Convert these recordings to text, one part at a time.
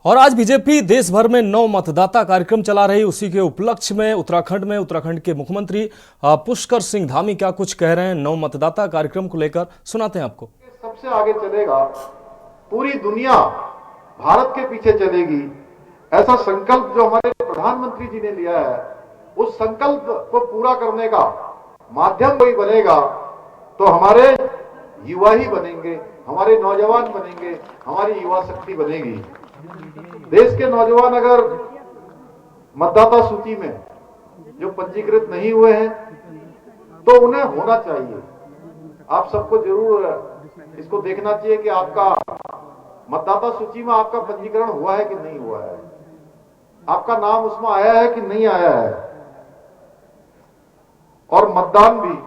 और आज बीजेपी देश भर में 9 मतदाता कार्यक्रम चला रही। उसी के उपलक्ष्य में उत्तराखंड के मुख्यमंत्री पुष्कर सिंह धामी क्या कुछ कह रहे हैं 9 मतदाता कार्यक्रम को लेकर, सुनाते हैं आपको। सबसे आगे चलेगा, पूरी दुनिया भारत के पीछे चलेगी, ऐसा संकल्प जो हमारे प्रधानमंत्री जी ने लिया है, उस संकल्प को पूरा करने का माध्यम कोई बनेगा तो हमारे युवा ही बनेंगे, हमारे नौजवान बनेंगे, हमारी युवा शक्ति बनेगी। देश के नौजवान अगर मतदाता सूची में जो पंजीकृत नहीं हुए हैं तो उन्हें होना चाहिए। आप सबको जरूर इसको देखना चाहिए कि आपका मतदाता सूची में आपका पंजीकरण हुआ है कि नहीं हुआ है, आपका नाम उसमें आया है कि नहीं आया है, और मतदान भी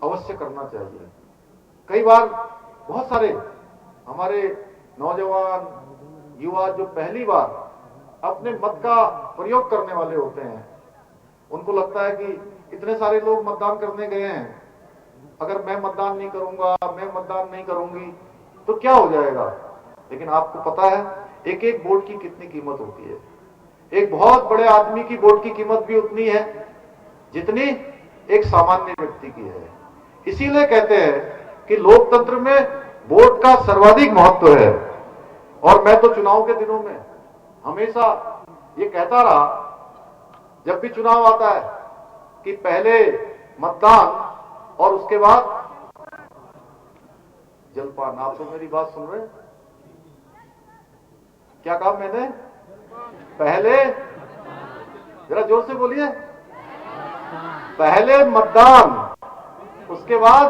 अवश्य करना चाहिए। कई बार बहुत सारे हमारे नौजवान युवा जो पहली बार अपने मत का प्रयोग करने वाले होते हैं, उनको लगता है कि इतने सारे लोग मतदान करने गए हैं, अगर मैं मतदान नहीं करूंगा, मैं मतदान नहीं करूंगी तो क्या हो जाएगा। लेकिन आपको पता है एक एक वोट की कितनी कीमत होती है। एक बहुत बड़े आदमी की वोट की कीमत भी उतनी है जितनी एक सामान्य व्यक्ति की है। इसीलिए कहते हैं कि लोकतंत्र में वोट का सर्वाधिक महत्व है। और मैं तो चुनाव के दिनों में हमेशा ये कहता रहा, जब भी चुनाव आता है, कि पहले मतदान और उसके बाद जलपान। आप तो मेरी बात सुन रहे हैं? क्या कहा मैंने? पहले, जरा जोर से बोलिए, पहले मतदान उसके बाद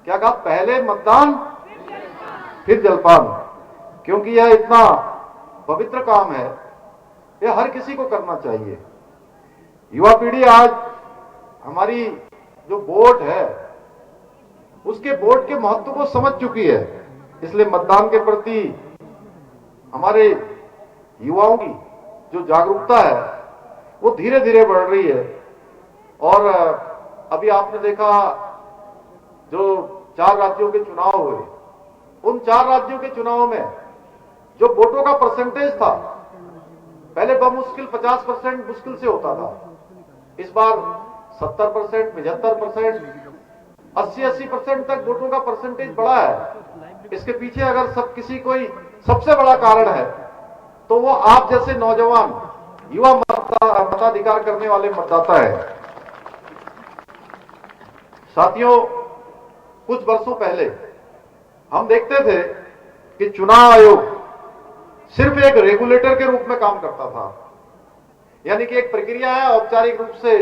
क्या कहा? पहले मतदान फिर जलपान। क्योंकि यह इतना पवित्र काम है, यह हर किसी को करना चाहिए। युवा पीढ़ी आज हमारी जो वोट है उसके वोट के महत्व को समझ चुकी है, इसलिए मतदान के प्रति हमारे युवाओं की जो जागरूकता है वो धीरे धीरे बढ़ रही है। और अभी आपने देखा जो 4 राज्यों के चुनाव हुए, उन 4 राज्यों के चुनाव में जो वोटों का परसेंटेज था, पहले बमुश्किल 50% मुश्किल से होता था, इस बार 70%, 75%, 80% तक वोटों का परसेंटेज बढ़ा है। इसके पीछे अगर कोई सबसे बड़ा कारण है तो वो आप जैसे नौजवान युवा मताधिकार करने वाले मतदाता है। साथियों, कुछ वर्षों पहले हम देखते थे कि चुनाव आयोग सिर्फ एक रेगुलेटर के रूप में काम करता था, यानी कि एक प्रक्रिया है, औपचारिक रूप से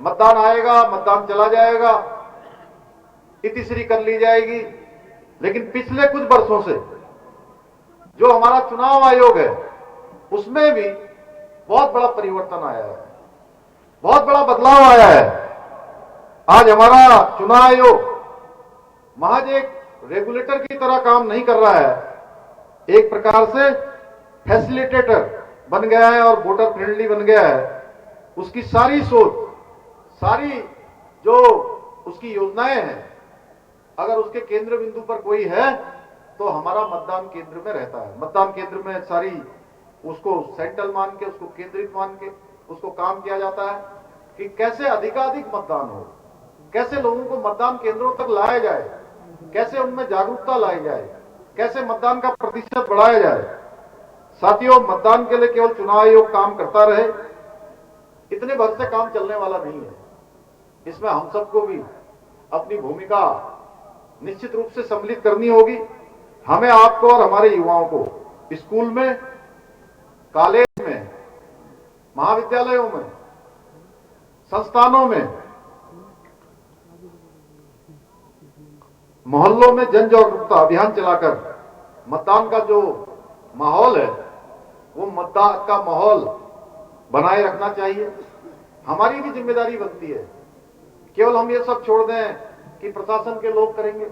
मतदान आएगा, मतदान चला जाएगा, इतिश्री कर ली जाएगी। लेकिन पिछले कुछ वर्षों से जो हमारा चुनाव आयोग है उसमें भी बहुत बड़ा परिवर्तन आया है, बहुत बड़ा बदलाव आया है। आज हमारा चुनाव आयोग महज एक रेगुलेटर की तरह काम नहीं कर रहा है, एक प्रकार से फैसिलिटेटर बन गया है और वोटर फ्रेंडली बन गया है। उसकी सारी सोच, सारी जो उसकी योजनाएं हैं, अगर उसके केंद्र बिंदु पर कोई है तो हमारा मतदान केंद्र में रहता है। मतदान केंद्र में सारी उसको सेंट्रल मान के, उसको केंद्रित मान के उसको काम किया जाता है कि कैसे अधिकाधिक मतदान हो, कैसे लोगों को मतदान केंद्रों तक लाया जाए, कैसे उनमें जागरूकता लाई जाए, कैसे मतदान का प्रतिशत बढ़ाया जाए। साथियों, मतदान के लिए केवल चुनाव आयोग काम करता रहे, इतने भर से काम चलने वाला नहीं है। इसमें हम सबको भी अपनी भूमिका निश्चित रूप से सम्मिलित करनी होगी। हमें, आपको और हमारे युवाओं को स्कूल में, कॉलेज में, महाविद्यालयों में, संस्थानों में, मोहल्लों में जन जागरूकता अभियान चलाकर मतदान का जो माहौल है वो मतदान का माहौल बनाए रखना चाहिए। हमारी भी जिम्मेदारी बनती है। केवल हम ये सब छोड़ दें कि प्रशासन के लोग करेंगे,